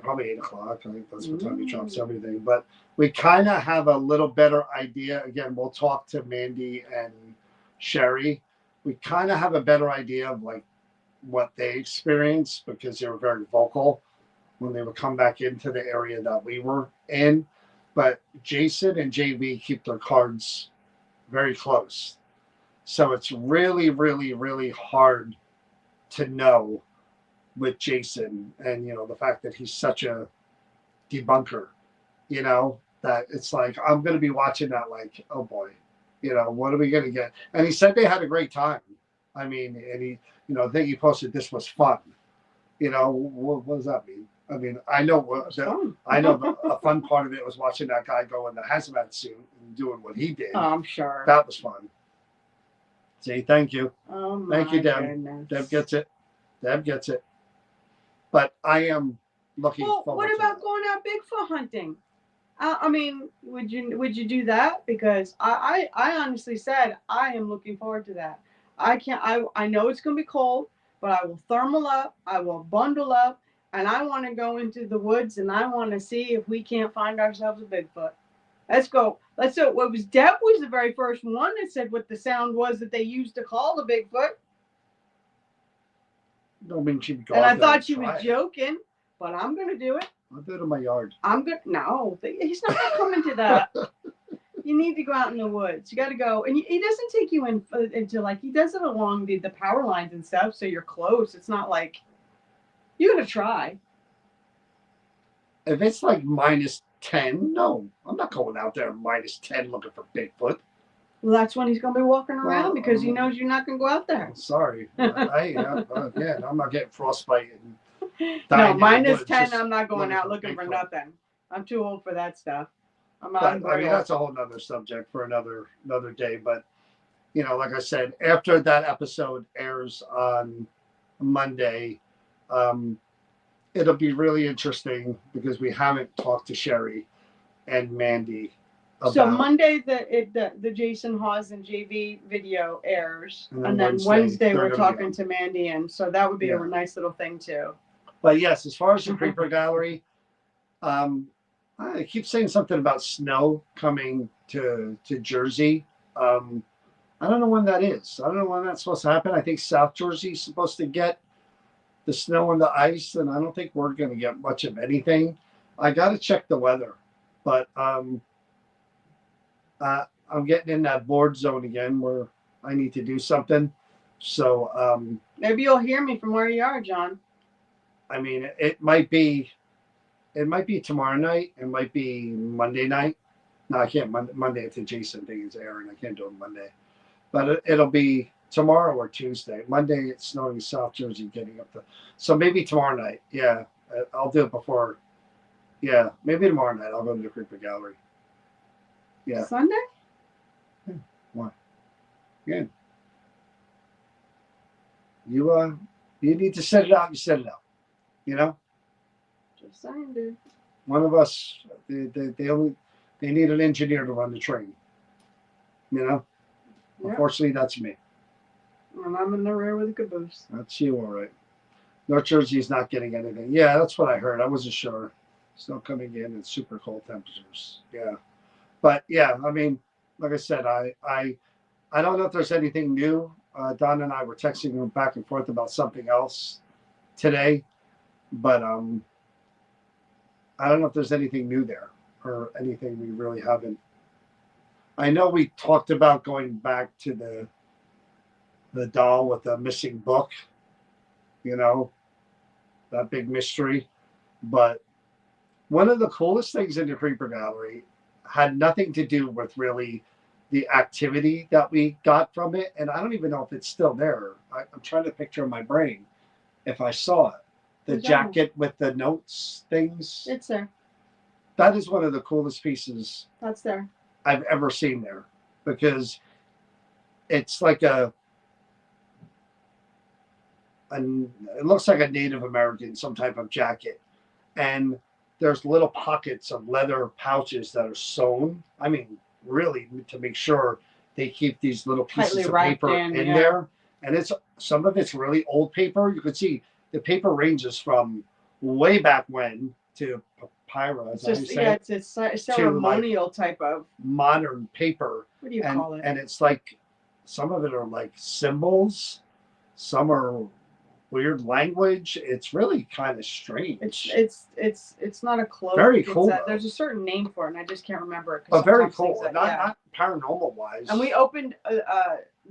Probably 8 o'clock. I think that's what time he drops everything. But we kind of have a little better idea. Again, we'll talk to Mandy and Sherry. We kind of have a better idea of like what they experienced because they were very vocal when they would come back into the area that we were in. But Jason and JV keep their cards very close. So it's really, really, really hard to know with Jason and, the fact that he's such a debunker, that it's like, I'm going to be watching that like, oh boy, what are we going to get? And he said they had a great time. I mean, and he, I think he posted this was fun. What does that mean? I mean, I know It was fun. a fun part of it was watching that guy go in the hazmat suit and doing what he did. Oh, I'm sure. That was fun. See, thank you. Oh Thank my you, Deb. goodness. Deb gets it. Deb gets it. But I am looking Well, forward what to about that. going out Bigfoot hunting? I mean, would you do that? Because I honestly said I am looking forward to that. I can't. I know it's gonna be cold, but I will thermal up. I will bundle up, and I want to go into the woods and I want to see if we can't find ourselves a Bigfoot. Let's go. Let's do it. What was Deb was the very first one that said what the sound was that they used to call the Bigfoot, Don't mean she'd go and I out there thought and she was try it. joking, but I'm gonna do it. I'll do it in my yard. I'm good. No, he's not gonna come into that. You need to go out in the woods. You got to go, and he doesn't take you into like he does it along the power lines and stuff, so you're close. It's not like you got to try. If it's like -10, no, I'm not going out there -10 looking for Bigfoot. Well, that's when he's gonna be walking around Well, because he knows you're not gonna go out there. Sorry, again, I'm not getting frostbite. And No, dying in the -10. woods, I'm not going looking out for looking for Bigfoot. nothing. I'm too old for that stuff. I'm But I very mean, old. that's a whole nother subject for another day. But you know, like I said, after that episode airs on Monday, um, it'll be really interesting because we haven't talked to Sherry and Mandy about. So Monday the Jason Hawes and JV video airs, And and then then Wednesday, Wednesday they're we're gonna be talking on. to Mandy, and so that would be Yeah. a nice little thing too. But yes, as far as the Creeper Gallery, I keep saying something about snow coming to Jersey. I don't know when that is. I don't know when that's supposed to happen. I think South Jersey's supposed to get the snow and the ice, and I don't think we're going to get much of anything. I got to check the weather, but I'm getting in that bored zone again where I need to do something. So Maybe you'll hear me from where you are, John. I mean, it might be tomorrow night. It might be Monday night. No, I can't. Monday it's a Jason thing is airing. I can't do it Monday, but it'll be tomorrow or Tuesday. Monday it's snowing in South Jersey, getting up to. So maybe tomorrow night. Yeah, I'll do it before. Yeah, maybe tomorrow night I'll go to the Creeper Gallery. Yeah. Sunday? Why? Yeah. You need to set it out. You set it out. You know. Just saying, dude. One of us, they need an engineer to run the train. You know. Yep. Unfortunately, that's me. And I'm in the rear with a caboose. That's you, all right. North Jersey's not getting anything. Yeah, that's what I heard. I wasn't sure. Snow coming in and super cold temperatures. Yeah, but yeah, I mean, like I said, I don't know if there's anything new. Don and I were texting back and forth about something else today, but I don't know if there's anything new there or anything we really haven't. I know we talked about going back to the doll with the missing book, you know, that big mystery. But one of the coolest things in the Creeper Gallery had nothing to do with really the activity that we got from it. And I don't even know if it's still there. I'm trying to picture in my brain if I saw it. The jacket with the notes things. It's there. That is one of the coolest pieces. That's there. I've ever seen there because it's like it looks like a Native American, some type of jacket. And there's little pockets of leather pouches that are sewn. I mean, really, to make sure they keep these little pieces of paper in there. And some of it's really old paper. You can see the paper ranges from way back when to papyrus. It's a ceremonial like type of modern paper. What do you call it? And it's like some of it are like symbols. Some are weird language. It's really kind of strange. It's not a cloak. Very cool. There's a certain name for it, and I just can't remember it. But very cool. Not paranormal wise. And we opened.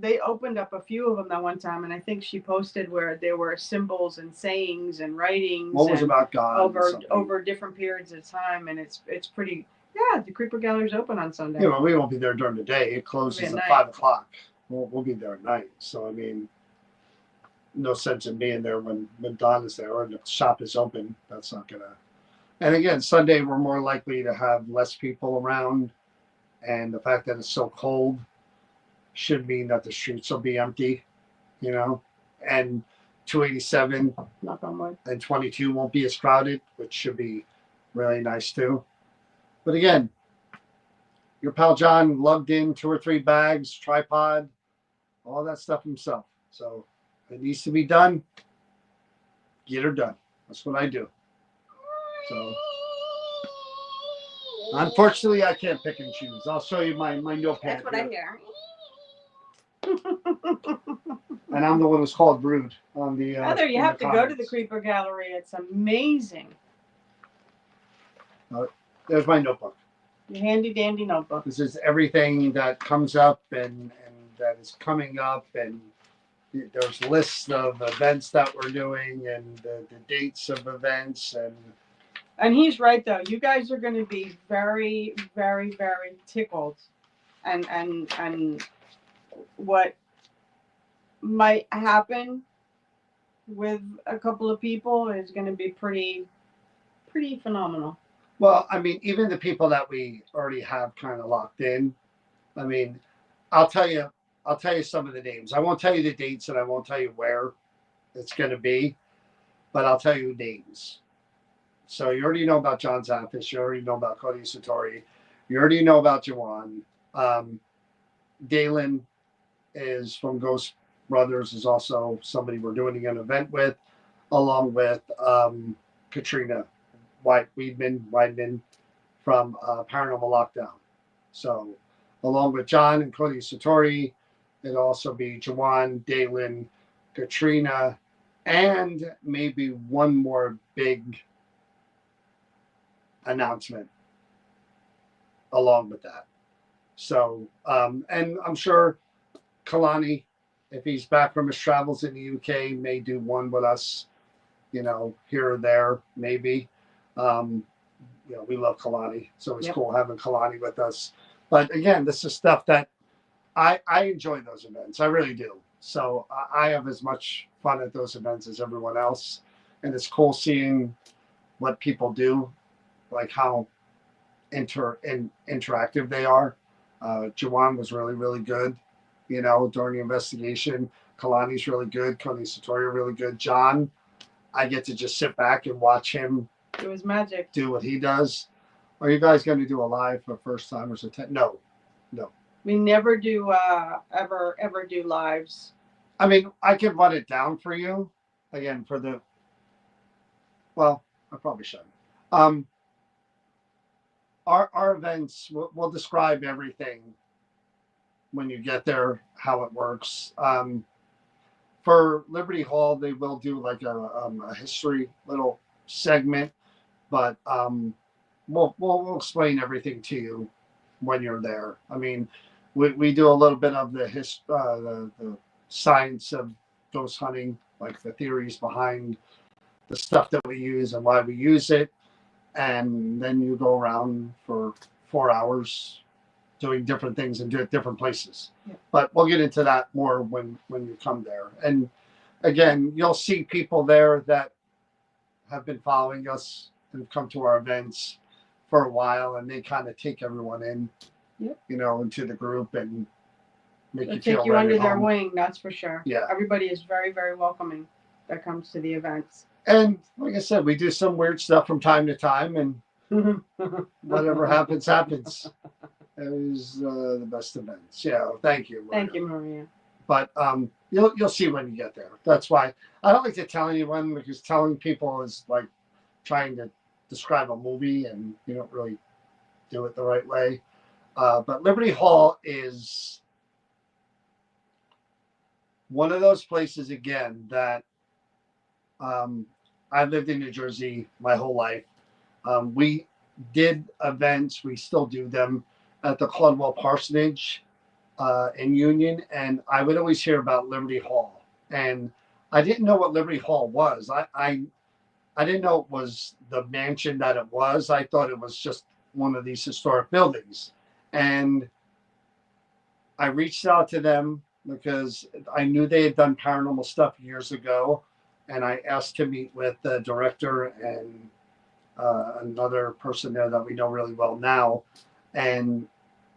They opened up a few of them that one time, and I think she posted where there were symbols and sayings and writings. What was about God over different periods of time, and it's pretty. Yeah, the Creeper Gallery's open on Sunday. Yeah, well, we won't be there during the day. It closes at 5 o'clock. We'll be there at night. So I mean. no sense in being there when Don is there and the shop is open. That's not gonna. And again, Sunday we're more likely to have less people around, and the fact that it's so cold should mean that the streets will be empty, you know, and 287 Knock on wood. and 22 won't be as crowded, which should be really nice too. But again, your pal John lugged in 2 or 3 bags, tripod, all that stuff himself. So if it needs to be done, get her done. That's what I do. So unfortunately, I can't pick and choose. I'll show you my notepad. That's what I hear. And I'm the one who's called rude on the. Heather, you have to go to the Creeper Gallery. It's amazing. There's my notebook. Your handy dandy notebook. This is everything that comes up and that is coming up, and there's lists of events that we're doing and the dates of events. And he's right though. You guys are going to be very, very, very tickled, and what might happen with a couple of people is going to be pretty phenomenal. Well, I mean, even the people that we already have kind of locked in. I mean, I'll tell you some of the names. I won't tell you the dates and I won't tell you where it's going to be, but I'll tell you names. So you already know about John Zaffis. You already know about Cody Satori. You already know about Jawan. Dalen is from Ghost Brothers, is also somebody we're doing an event with, along with Katrina Weidman from Paranormal Lockdown. So along with John and Cody Satori, it'll also be Jawan, Dalen, Katrina, and maybe one more big announcement along with that. So, and I'm sure Kalani, if he's back from his travels in the UK, may do one with us, here or there, maybe. We love Kalani. It's always cool having Kalani with us. But again, this is stuff that I enjoy those events. I really do. So I have as much fun at those events as everyone else. And it's cool seeing what people do, like how interactive they are. Jawan was really, really good, during the investigation. Kalani's really good. Cody Satori really good. John, I get to just sit back and watch him do his magic, do what he does. Are you guys going to do a live for first timers? No. We never do ever do lives. I mean, I could run it down for you again well, I probably shouldn't. Our events, we'll describe everything when you get there, how it works. For Liberty Hall, they will do like a history little segment, but we'll explain everything to you when you're there. I mean, we do a little bit of the science of ghost hunting, like the theories behind the stuff that we use and why we use it, and then you go around for 4 hours doing different things and do it different places. Yeah. But we'll get into that more when you come there. And again, you'll see people there that have been following us and have come to our events for a while, and they kind of take everyone in, into the group and make you feel take you under their wing. That's for sure. Yeah, everybody is very, very welcoming that comes to the events. And like I said, we do some weird stuff from time to time, and whatever happens, happens. It was the best events. Yeah, thank you, Maria. Thank you, Maria. But you'll see when you get there. That's why I don't like to tell anyone, because telling people is like trying to describe a movie, and you don't really do it the right way. But Liberty Hall is one of those places, again, that I've lived in New Jersey my whole life. We did events, we still do them at the Caldwell Parsonage in Union, and I would always hear about Liberty Hall. And I didn't know what Liberty Hall was. I didn't know it was the mansion that it was. I thought it was just one of these historic buildings. And I reached out to them, because I knew they had done paranormal stuff years ago, and I asked to meet with the director and another person there that we know really well now, and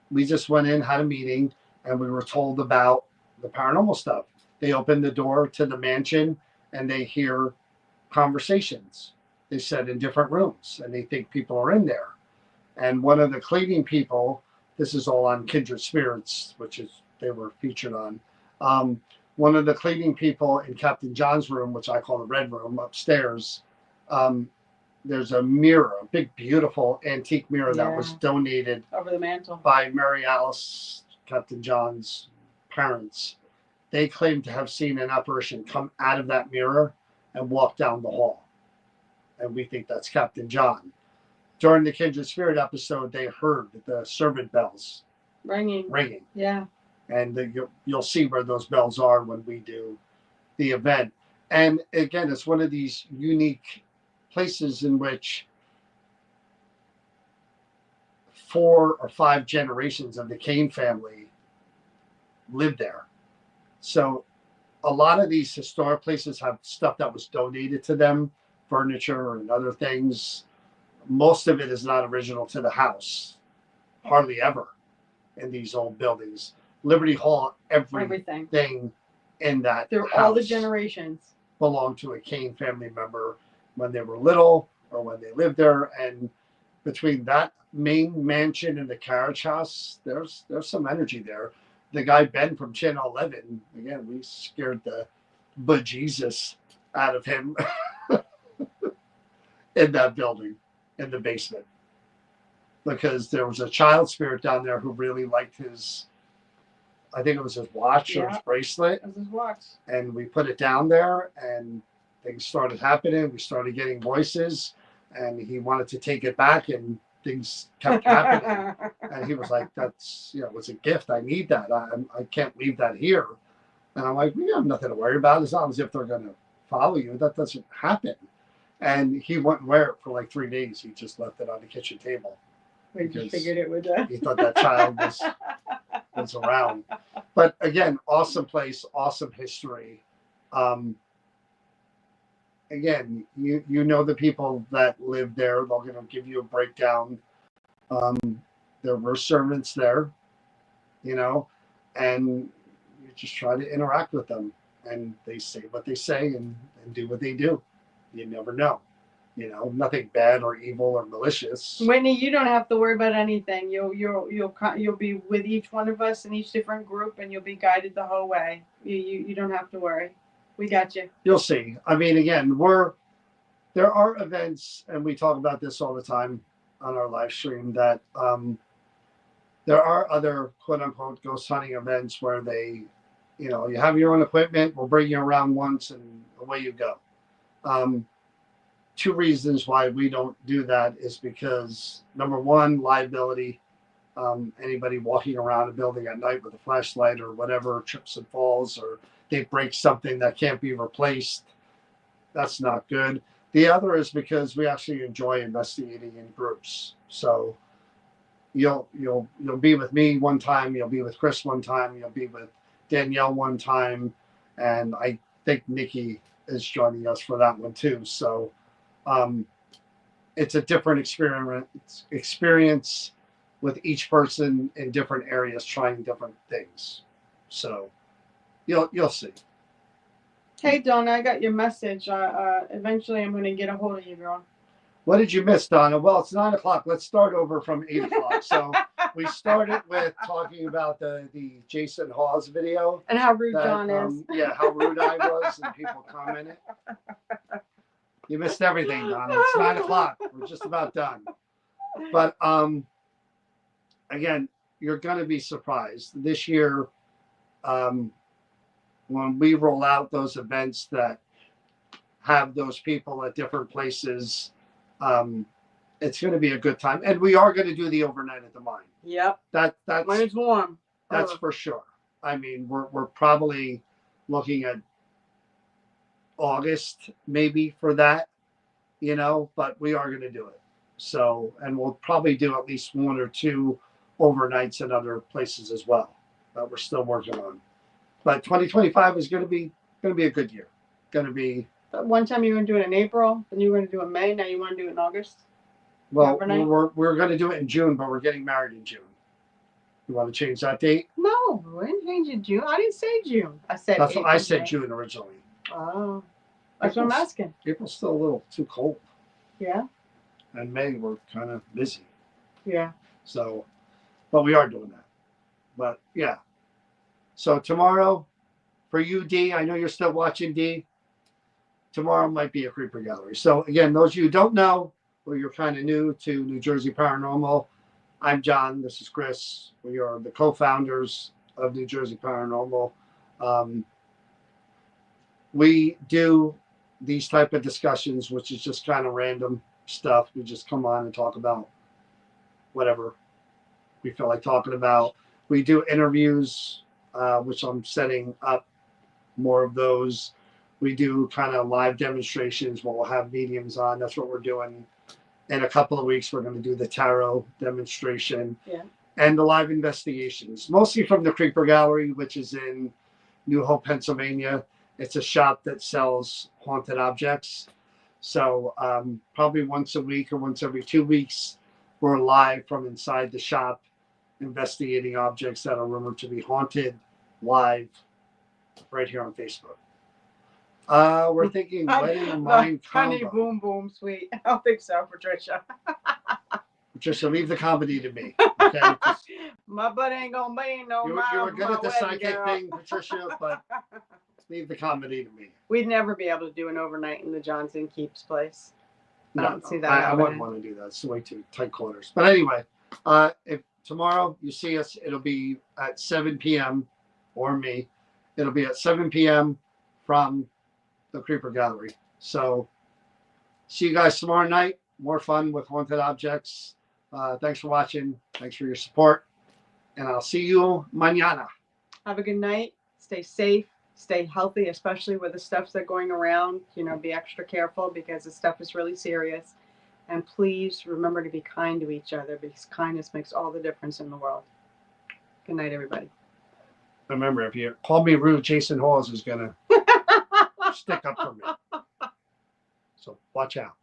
we just went in, had a meeting, and we were told about the paranormal stuff. They open the door to the mansion, and they hear conversations. They said in different rooms, and they think people are in there. And one of the cleaning people, this is all on Kindred Spirits, which is they were featured on. One of the cleaning people in Captain John's room, which I call the Red Room upstairs, um, there's a mirror, a big, beautiful antique mirror that was donated over the mantle by Mary Alice, Captain John's parents. They claim to have seen an apparition come out of that mirror and walk down the hall. And we think that's Captain John. During the Kindred Spirit episode, they heard the servant bells ringing. Yeah. And you'll see where those bells are when we do the event. And again, it's one of these unique places in which 4 or 5 generations of the Kane family lived there. So a lot of these historic places have stuff that was donated to them, furniture and other things. Most of it is not original to the house, hardly ever in these old buildings. Liberty Hall, everything in that through house all the generations belonged to a Kane family member when they were little or when they lived there. And between that main mansion and the carriage house, there's some energy there. The guy Ben from Channel 11, again, we scared the bejesus out of him in that building, in the basement, because there was a child spirit down there who really liked his, I think it was his watch or his bracelet. It was his watch. And we put it down there, and things started happening. We started getting voices, and he wanted to take it back, and things kept happening. And he was like, that's, it's a gift. I need that. I can't leave that here. And I'm like, we have nothing to worry about. It's not as if they're going to follow you. That doesn't happen. And he wouldn't wear it for like 3 days. He just left it on the kitchen table. We just figured it would. He thought that child was around. But again, awesome place, awesome history. Again, you know the people that live there. They're going to give you a breakdown. There were servants there, and you just try to interact with them, and they say what they say and do what they do. You never know. Nothing bad or evil or malicious. Whitney, you don't have to worry about anything. You'll be with each one of us in each different group, and you'll be guided the whole way. You don't have to worry. We got you. You'll see. I mean, again, there are events, and we talk about this all the time on our live stream, that there are other quote unquote ghost hunting events where they, you have your own equipment, we'll bring you around once and away you go. 2 reasons why we don't do that is because, number one, liability. Anybody walking around a building at night with a flashlight or whatever trips and falls, or they break something that can't be replaced, that's not good. The other is because we actually enjoy investigating in groups. So you'll be with me one time, you'll be with Chris one time, you'll be with Danielle one time, and I think Nikki is joining us for that one too. So it's a different experience with each person in different areas trying different things. So you'll see. Hey Donna, I got your message. Eventually I'm going to get a hold of you, girl. What did you miss, Donna? Well, it's 9 o'clock. Let's start over from 8 o'clock. So we started with talking about the Jason Hawes video. And how rude John is. Yeah, how rude I was, and people commented. You missed everything, Donna. It's 9 o'clock. We're just about done. But again, you're going to be surprised. This year, when we roll out those events that have those people at different places, it's going to be a good time. And we are going to do the overnight at the mine. Yep. That's when it's warm. That's for sure. I mean, we're probably looking at August maybe for that, but we are going to do it. So, and we'll probably do at least 1 or 2 overnights in other places as well that we're still working on. But 2025 is going to be a good year. Going to be But one time you were going to do it in April, then you were going to do it in May. Now you want to do it in August? well, Overnight? we're going to do it in June, but we're getting married in June. You want to change that date? No, we didn't change it June. I didn't say June. I said That's April. what I said May. June originally. Oh, that's what I'm April's, asking. April's still a little too cold, Yeah, and May we're kind of busy. yeah. So, but we are doing that. But yeah. So tomorrow, for you, D, I know you're still watching, D. Tomorrow might be a creeper gallery. So again, those of you who don't know, or you're kind of new to New Jersey Paranormal, I'm John. This is Chris. We are the co-founders of New Jersey Paranormal. Um, we do these type of discussions, which is just kind of random stuff. We just come on and talk about whatever we feel like talking about. We do interviews, which I'm setting up more of those. We do kind of live demonstrations where we'll have mediums on. That's what we're doing. In a couple of weeks, we're going to do the tarot demonstration. Yeah. And the live investigations, mostly from the Creeper Gallery, which is in New Hope, Pennsylvania. It's a shop that sells haunted objects. So probably once a week or once every 2 weeks, we're live from inside the shop investigating objects that are rumored to be haunted live right here on Facebook. We're thinking wedding and mine Honey, combo. boom, boom, sweet. I don't think so, Patricia. Patricia, leave the comedy to me. Okay. My butt ain't gonna be no. You were good at the psychic girl. thing, Patricia, but leave the comedy to me. We'd never be able to do an overnight in the Johnson Keeps place. I don't see that. I wouldn't want to do that. It's way too tight quarters. But anyway, if tomorrow you see us, it'll be at 7 p.m. or me. It'll be at 7 p.m. from the Creeper Gallery. So see you guys tomorrow night. More fun with haunted objects. Thanks for watching. Thanks for your support. And I'll see you mañana. Have a good night. Stay safe. Stay healthy, especially with the stuff that's going around. Be extra careful because the stuff is really serious. And please remember to be kind to each other because kindness makes all the difference in the world. Good night, everybody. Remember, if you call me rude, Jason Halls is going to stick up for me. So watch out.